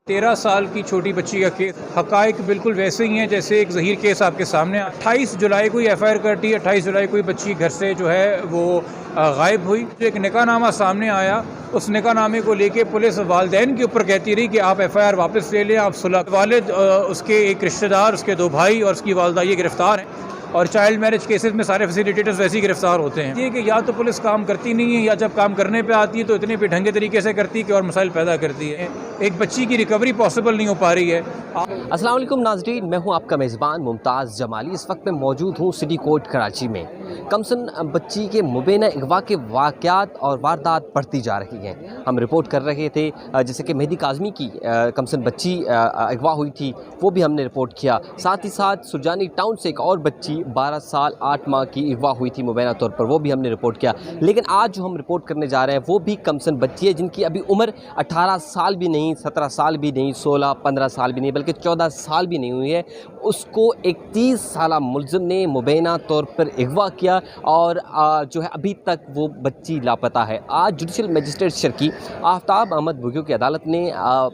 13 साल की छोटी बच्ची का केस, हकाइक बिल्कुल वैसे ही हैं जैसे एक ज़हीर केस आपके सामने। 28 जुलाई को एफआईआर करती है। 28 जुलाई को बच्ची घर से जो है वो गायब हुई। जो एक निकाहनामा सामने आया, उस निकाहनामे को लेके पुलिस वालिदैन के ऊपर कहती रही कि आप एफआईआर वापस ले लें, आप सुलह। वालिद, उसके एक रिश्तेदार, उसके 2 भाई और उसकी वालदा ये गिरफ्तार हैं। और चाइल्ड मैरिज केसेस में सारे फैसिलिटेटर्स वैसे ही गिरफ्तार होते हैं। ये कि या तो पुलिस काम करती नहीं है, या जब काम करने पे आती है तो इतने बेढंगे तरीके से करती है कि और मसाइल पैदा करती है। एक बच्ची की रिकवरी पॉसिबल नहीं हो पा रही है। अस्सलाम वालेकुम नाज़रीन, मैं हूं आपका मेज़बान मुमताज़ जमाली। इस वक्त मैं मौजूद हूं सिटी कोर्ट कराची में। कमसन बच्ची के मुबैना अगवा के वाक़यात और वारदात बढ़ती जा रही हैं। हम रिपोर्ट कर रहे थे जैसे कि मेहदी काज़मी की कमसन बच्ची अगवा हुई थी, वो भी हमने रिपोर्ट किया। साथ ही साथ सुरजानी टाउन से एक और बच्ची 12 साल 8 माह की अगवा हुई थी मुबैना तौर पर, वो भी हमने रिपोर्ट किया। लेकिन आज जो हम रिपोर्ट करने जा रहे हैं वो भी कमसन बच्ची है जिनकी अभी उम्र 18 साल भी नहीं, 17 साल भी नहीं, 16-15 साल भी नहीं, बल्कि 14 साल भी नहीं हुई है। उसको एक 30 साला मुल्ज़िम ने मुबैना तौर पर अगवा किया और जो है अभी तक वो बच्ची लापता है। आज जुडिशल मजिस्ट्रेट शर्की आफ्ताब अहमद बुगियो की अदालत ने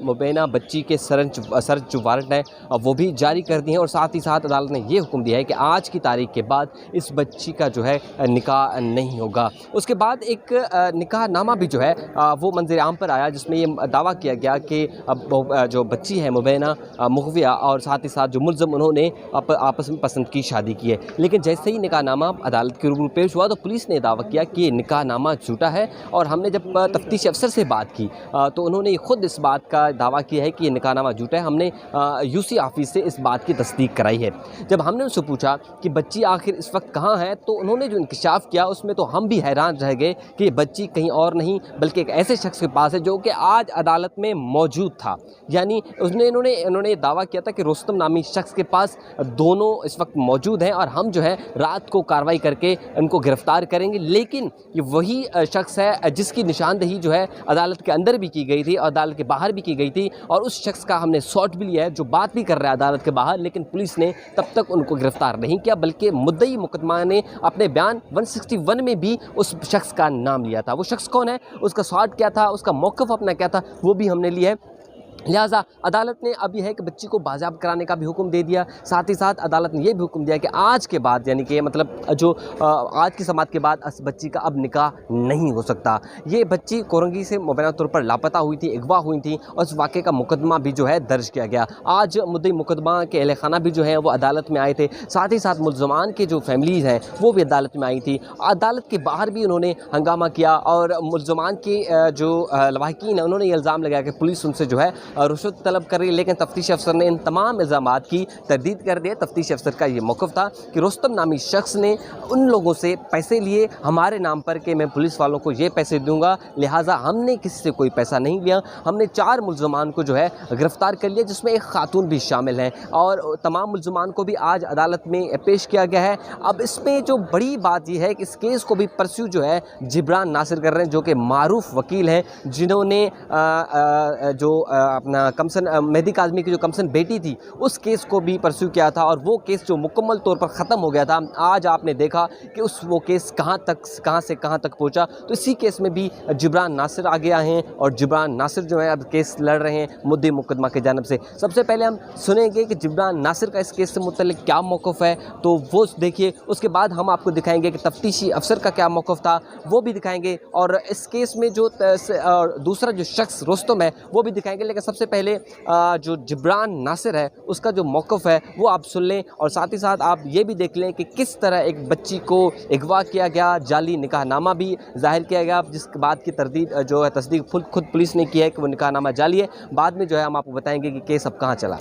मुबैना बच्ची के सर्च जो वारंट है वो भी जारी कर दिए हैं। और साथ ही साथ अदालत ने ये हुक्म दिया है कि आज की तारीख के बाद इस बच्ची का जो है निकाह नहीं होगा। उसके बाद एक निकाह नामा भी जो है वो मंजर आम पर आया, जिसमें ये दावा किया गया कि जो बच्ची है मुबैना मुखविया और साथ ही साथ जो मुल्ज़िम उन्होंने आपस में पसंद की शादी की है। लेकिन जैसे ही निकाहनामा अदालत के रूबरू पेश हुआ तो पुलिस ने दावा किया कि ये निकाहनामा झूठा है। और हमने जब तफ्तीश अफसर से बात की तो उन्होंने खुद इस बात का दावा किया है कि ये निकाहनामा झूठा है। हमने यूसी ऑफिस से इस बात की तस्दीक कराई है। जब हमने उनसे पूछा कि बच्ची आखिर इस वक्त कहाँ है, तो उन्होंने जो इंकशाफ किया उसमें तो हम भी हैरान रह गए कि ये बच्ची कहीं और नहीं बल्कि एक ऐसे शख्स के पास है जो कि आज अदालत में मौजूद था। यानी उन्होंने दावा किया था कि रुस्तम नामी शख्स के पास दोनों इस वक्त मौजूद हैं और हम जो है रात को कार्रवाई करके उनको गिरफ्तार करेंगे। लेकिन ये वही शख्स है जिसकी निशानदेही जो है अदालत के अंदर भी की गई थी और अदालत के बाहर भी की गई थी। और उस शख्स का हमने शॉट भी लिया है जो बात भी कर रहा है अदालत के बाहर। लेकिन पुलिस ने तब तक उनको गिरफ्तार नहीं किया, बल्कि मुद्दई मुकदमा ने अपने बयान 161 में भी उस शख्स का नाम लिया था। वो शख्स कौन है, उसका शॉट क्या था, उसका मौक़िफ़ अपना क्या था, वो भी हमने लिया है। लिहाजा अदालत ने अब यह है कि बच्ची को बाज़ाब्त कराने का भी हुक्म दे दिया। साथ ही साथ अदालत ने यह भी हुक्म दिया कि आज के बाद, यानी कि मतलब जो आज की समात के बाद इस बच्ची का अब निकाह नहीं हो सकता। ये बच्ची कोरंगी से मुबैना तौर पर लापता हुई थी, अगवा हुई थी और उस वाक़े का मुकदमा भी जो है दर्ज किया गया। आज मुद्दई मुकदमा के अहले खाना भी जो है वो अदालत में आए थे। साथ ही साथ मुल्ज़मान के जो फैमिलीज़ हैं वो भी अदालत में आई थी। अदालत के बाहर भी उन्होंने हंगामा किया और मुल्ज़मान के जो लवाहिकीन हैं उन्होंने ये इल्ज़ाम लगाया कि पुलिस उनसे जो है रुश्वत तलब कर रही है। लेकिन तफ्तीश अफसर ने इन तमाम इल्ज़ामात की तरदीद कर दिया। तफ्तीश अफसर का ये मौक़िफ़ था कि रुस्तम नामी शख्स ने उन लोगों से पैसे लिए हमारे नाम पर कि मैं पुलिस वालों को ये पैसे दूंगा, लिहाजा हमने किसी से कोई पैसा नहीं लिया। हमने 4 मुल्ज़मान को जो है गिरफ़्तार कर लिया, जिसमें एक खातून भी शामिल है और तमाम मुल्ज़मान को भी आज अदालत में पेश किया गया है। अब इसमें जो बड़ी बात यह है कि इस केस को भी परस्यू जो है जिब्रान नासिर कर रहे हैं, जो कि मारूफ वकील हैं, जिन्होंने जो अपना कमसन मेहदी काज़मी की जो कमसन बेटी थी उस केस को भी परस्यू किया था और वो केस जो मुकम्मल तौर पर ख़त्म हो गया था। आज आपने देखा कि वो केस कहाँ से कहाँ तक पहुँचा। तो इसी केस में भी जिब्रान नासिर आ गया हैं और जिब्रान नासिर जो है अब केस लड़ रहे हैं मुद्दई मुकदमा की जानिब से। सबसे पहले हम सुनेंगे कि जिब्रान नासिर का इस केस से मुतल्लिक़ क्या मौक़िफ़ है, तो वो देखिए। उसके बाद हम आपको दिखाएंगे कि तफ्तीशी अफसर का क्या मौक़िफ़ था, वो भी दिखाएंगे। और इस केस में जो दूसरा जो शख्स रुस्तम है वो भी दिखाएंगे। लेकिन सबसे पहले जो जिब्रान नासिर है उसका जो मौक़िफ़ है वो आप सुन लें और साथ ही साथ आप ये भी देख लें कि किस तरह एक बच्ची को अगवा किया गया, जाली निकाहनामा भी ज़ाहिर किया गया, जिस बात की तस्दीक खुद पुलिस ने की है कि वो निकाहनामा जाली है। बाद में जो है हम आपको बताएंगे कि केस अब कहाँ चला।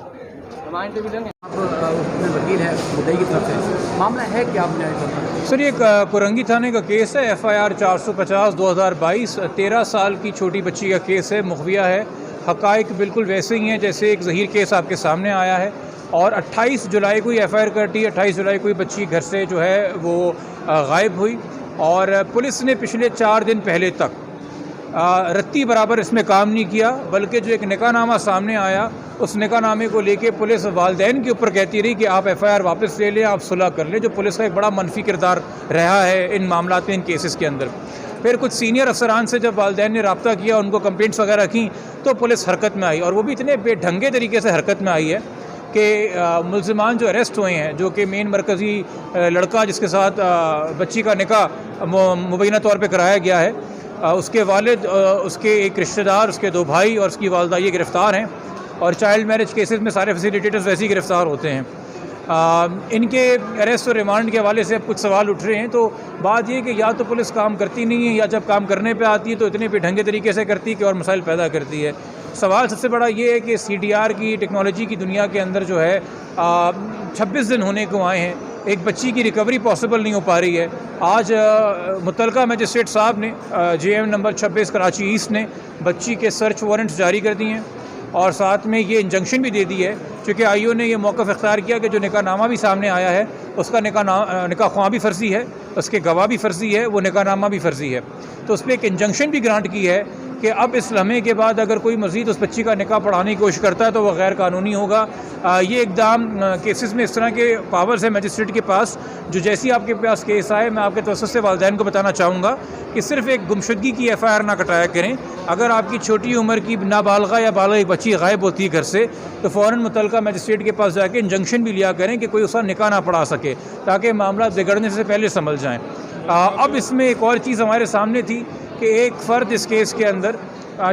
वकील है मुद्दई की तरफ से, मामला है क्या आपने? सर, ये कोरंगी थाने का केस है। FIR 450/2022। 13 साल की छोटी बच्ची का केस है, मुखविया है। हकाइक बिल्कुल वैसे ही हैं जैसे एक ज़हीर केस आपके सामने आया है। और 28 जुलाई को एफआईआर करती है। 28 जुलाई को बच्ची घर से जो है वो गायब हुई और पुलिस ने पिछले 4 दिन पहले तक रत्ती बराबर इसमें काम नहीं किया, बल्कि जो एक निकाहनामा सामने आया उस निकाहनामे को लेके पुलिस वालिदैन के ऊपर कहती रही कि आप एफआईआर वापस ले लें, आप सुलह कर लें, जो पुलिस का एक बड़ा मनफी किरदार रहा है इन मामलात में, इन केसेस के अंदर। फिर कुछ सीनियर अफसरान से जब वालिदैन ने रब्ता किया, उनको कंप्लेंट्स वगैरह की, तो पुलिस हरकत में आई, और वो भी इतने बेढंगे तरीके से हरकत में आई है कि मुल्ज़िमान जो अरेस्ट हुए हैं, जो कि मेन मरकज़ी लड़का जिसके साथ बच्ची का निकाह मुबैना तौर पे कराया गया है, उसके वालिद, उसके एक रिश्तेदार, उसके 2 भाई और उसकी वालदा, ये गिरफ़्तार हैं। और चाइल्ड मैरिज केसेस में सारे फैसिलिटेटर्स वैसे ही गिरफ़्तार होते हैं। इनके अरेस्ट और रिमांड के हवाले से अब कुछ सवाल उठ रहे हैं। तो बात ये कि या तो पुलिस काम करती नहीं है, या जब काम करने पे आती है तो इतने बेढंगे तरीके से करती है कि और मसाइल पैदा करती है। सवाल सबसे बड़ा ये है कि CDR की टेक्नोलॉजी की दुनिया के अंदर जो है 26 दिन होने को आए हैं, एक बच्ची की रिकवरी पॉसिबल नहीं हो पा रही है। आज मुतलका मजिस्ट्रेट साहब ने JM नंबर 26 कराची ईस्ट ने बच्ची के सर्च वारंट्स जारी कर दिए हैं, और साथ में ये इंजंक्शन भी दे दी है, क्योंकि IO ने ये मौक़िफ़ इख्तियार किया कि जो निकाहनामा भी सामने आया है उसका निकाह ख्वाह भी फ़र्ज़ी है, उसके गवाह भी फ़र्ज़ी है, वो निकाहनामा भी फ़र्ज़ी है। तो उस पर एक इंजंक्शन भी ग्रांट की है कि अब इस लम्हे के बाद अगर कोई मज़ीद उस बच्ची का निकाह पढ़ाने की कोशिश करता है तो वह गैर कानूनी होगा। ये इक़दाम केसेस में इस तरह के पावर्स है मजिस्ट्रेट के पास, जो जैसी आपके पास केस आए, मैं आपके तवज्जुह से वालिदैन को बताना चाहूँगा कि सिर्फ एक गुमशुदगी की FIR ना कटाया करें। अगर आपकी छोटी उम्र की नाबालगा या बालिग बच्ची गायब होती है घर से, तो फ़ौरन मुतलका मजिस्ट्रेट के पास जाके इंजंक्शन भी लिया करें कि कोई उसका निकाह ना पढ़ा सके, ताकि मामला बिगड़ने से पहले संभल जाएँ। अब इसमें एक और चीज़ हमारे सामने थी कि एक फ़र्द इस केस के अंदर,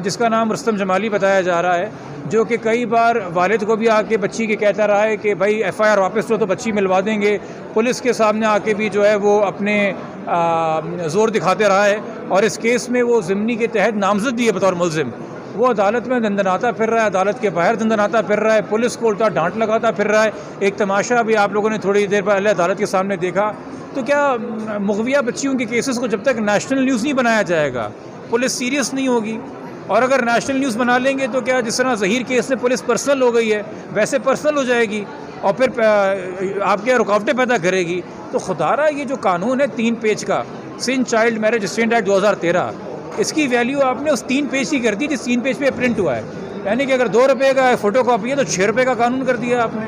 जिसका नाम रुस्तम जमाली बताया जा रहा है, जो कि कई बार वालिद को भी आके बच्ची के कहता रहा है कि भाई FIR वापस लो तो बच्ची मिलवा देंगे। पुलिस के सामने आके भी जो है वो अपने ज़ोर दिखाते रहा है, और इस केस में वो ज़िमनी के तहत नामज़द भी है बतौर मुल्ज़िम। वो अदालत में दंदनाता फिर रहा है, अदालत के बाहर दंदनाता फिर रहा है, पुलिस को उल्टा डांट लगाता फिर रहा है। एक तमाशा भी आप लोगों ने थोड़ी देर पहले अदालत के सामने देखा। तो क्या मुग़विया बच्चियों के केसेस को जब तक नेशनल न्यूज़ नहीं बनाया जाएगा, पुलिस सीरियस नहीं होगी। और अगर नेशनल न्यूज़ बना लेंगे तो क्या, जिस तरह ज़हीर केस में पुलिस पर्सनल हो गई है, वैसे पर्सनल हो जाएगी और फिर आपके यहाँ रुकावटें पैदा करेगी। तो खुदारा ये जो कानून है 3 पेज का, Sindh child marriage restraint act 2013, इसकी वैल्यू आपने उस 3 पेज की कर दी जिस 3 पेज पे प्रिंट हुआ है। यानी कि अगर 2 रुपये का फ़ोटो कॉपी है तो 6 रुपये का कानून कर दिया आपने।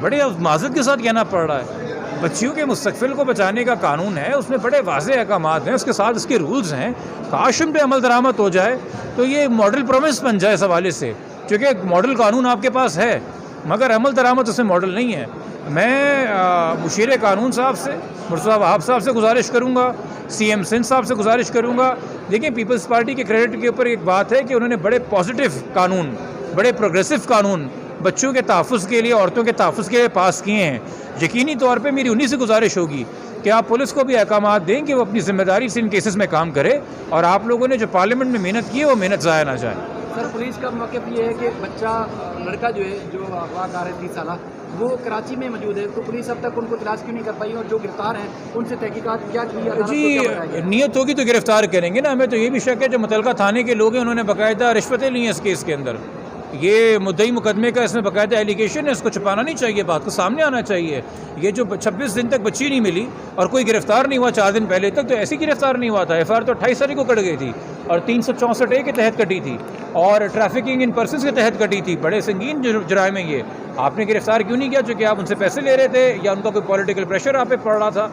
बड़े माज़रत के साथ कहना पड़ रहा है। बच्चियों के मुस्तक़बिल को बचाने का कानून है, उसमें बड़े वाज़ेह अहकामात हैं, उसके साथ उसके रूल्स हैं। काश उन पे अमल दरामद हो जाए तो ये मॉडल प्रोमिस बन जाए इस हवाले से, क्योंकि मॉडल कानून आपके पास है मगर अमल दरामद उसमें मॉडल नहीं है। मैं मुशीर कानून साहब से, मुर्तज़ा वहाब साहब से गुजारिश करूँगा, CM सिंध साहब से गुजारिश करूँगा। देखिए, पीपल्स पार्टी के क्रेडिट के ऊपर एक बात है कि उन्होंने बड़े पॉजिटिव कानून, बड़े प्रोग्रेसिव कानून बच्चों के तहफ़्फ़ुज़ के लिए, औरतों के तहफ़्फ़ुज़ के लिए पास किए हैं। यकीनी तौर पे मेरी उन्हीं से गुजारिश होगी कि आप पुलिस को भी अहकामात दें कि वो अपनी ज़िम्मेदारी से इन केसेस में काम करे, और आप लोगों ने जो पार्लियामेंट में मेहनत की है वो मेहनत ज़ाया ना जाए। सर, पुलिस का मौक़िफ़ ये है कि बच्चा, लड़का जो है, जो अगवाकार है 30 साल, वो कराची में मौजूद है, तो पुलिस अब तक उनको तलाश क्यों नहीं कर पाई, और जो गिरफ्तार हैं उनसे तहकीकात क्या की? जी, नियत होगी तो गिरफ्तार करेंगे ना। हमें तो ये भी शक है जो मुतलका थाने के लोग हैं उन्होंने बाकायदा रिश्वतें ली हैं इस केस के अंदर। ये मुद्दई मुकदमे का इसमें बाकायदा एलिगेशन है, इसको छुपाना नहीं चाहिए, बात को सामने आना चाहिए। ये जो 26 दिन तक बच्ची नहीं मिली और कोई गिरफ्तार नहीं हुआ 4 दिन पहले तक, तो ऐसी गिरफ्तार नहीं हुआ था। FIR तो 28 तारीख को कट गई थी और 364A के तहत कटी थी, और ट्रैफिकिंग इन पर्सन्स के तहत कटी थी। बड़े संगीन जुराइम हैं ये। आपने गिरफ्तार क्यों नहीं किया? चूँकि आप उनसे पैसे ले रहे थे या उनका कोई पॉलिटिकल प्रेशर आप पे पड़ रहा था।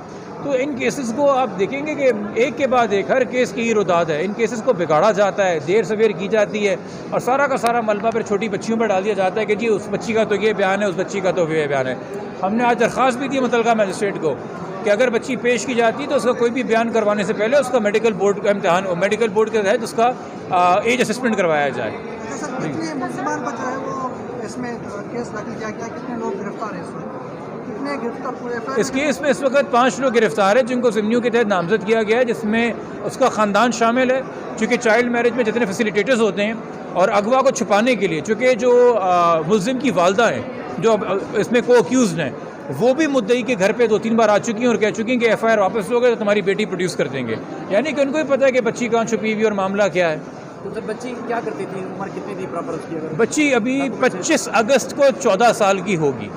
तो इन केसेस को आप देखेंगे कि एक के बाद एक हर केस की रुदाद है। इन केसेस को बिगाड़ा जाता है, देर सवेर की जाती है, और सारा का सारा मलबा फिर छोटी बच्चियों पर डाल दिया जाता है कि जी उस बच्ची का तो ये बयान है, उस बच्ची का तो ये बयान है। हमने आज दरख्वास्त भी दी मुतलका मजिस्ट्रेट को कि अगर बच्ची पेश की जाती तो उसका कोई भी बयान करवाने से पहले उसका मेडिकल बोर्ड का इम्तहान, मेडिकल बोर्ड के तहत उसका एज असेसमेंट करवाया जाए। इस केस में इस वक्त 5 लोग गिरफ्तार हैं जिनको ज़िम्नियों के तहत नामज़द किया गया है, जिसमें उसका ख़ानदान शामिल है। चूँकि चाइल्ड मैरिज में जितने फैसिलिटेटर्स होते हैं, और अगवा को छुपाने के लिए, चूँकि जो मुल्ज़िम की वालदा हैं जो इसमें को अक्यूज़ हैं, वो भी मुद्दई के घर पे 2-3 बार आ चुकी हैं और कह चुकी हैं कि FIR वापस लोगे तो तुम्हारी बेटी प्रोड्यूस कर देंगे। यानी कि उनको भी पता है कि बच्ची कहाँ छुपी हुई और मामला क्या है। तो सर, बच्ची क्या करती थी, उम्र कितनी थी प्रॉपर उसकी? बच्ची अभी 25 अगस्त को 14 साल की होगी।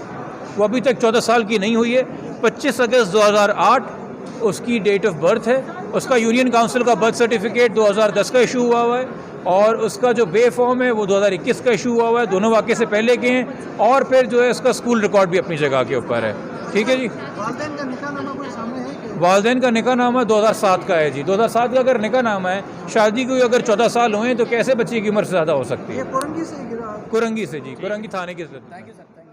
वो अभी तक 14 साल की नहीं हुई है। 25 अगस्त 2008 उसकी डेट ऑफ बर्थ है। उसका यूनियन काउंसिल का बर्थ सर्टिफिकेट 2010 का इशू हुआ है, और उसका जो बे फॉर्म है वो 2021 का इशू हुआ है। दोनों वाक़े से पहले के हैं, और फिर जो है उसका स्कूल रिकॉर्ड भी अपनी जगह के ऊपर है। ठीक है जी। वालिदैन का निकाहनामा कोई सामने है कि वालदेन का निकाहनामा 2007 का है जी। 2007 का अगर निकाहनामा है, शादी को अगर 14 साल हुए तो कैसे बच्चे की उम्र से ज़्यादा हो सकती है? कुरंगी से कुरंगी से जी, कुरंगी थाने के। Thank you sir.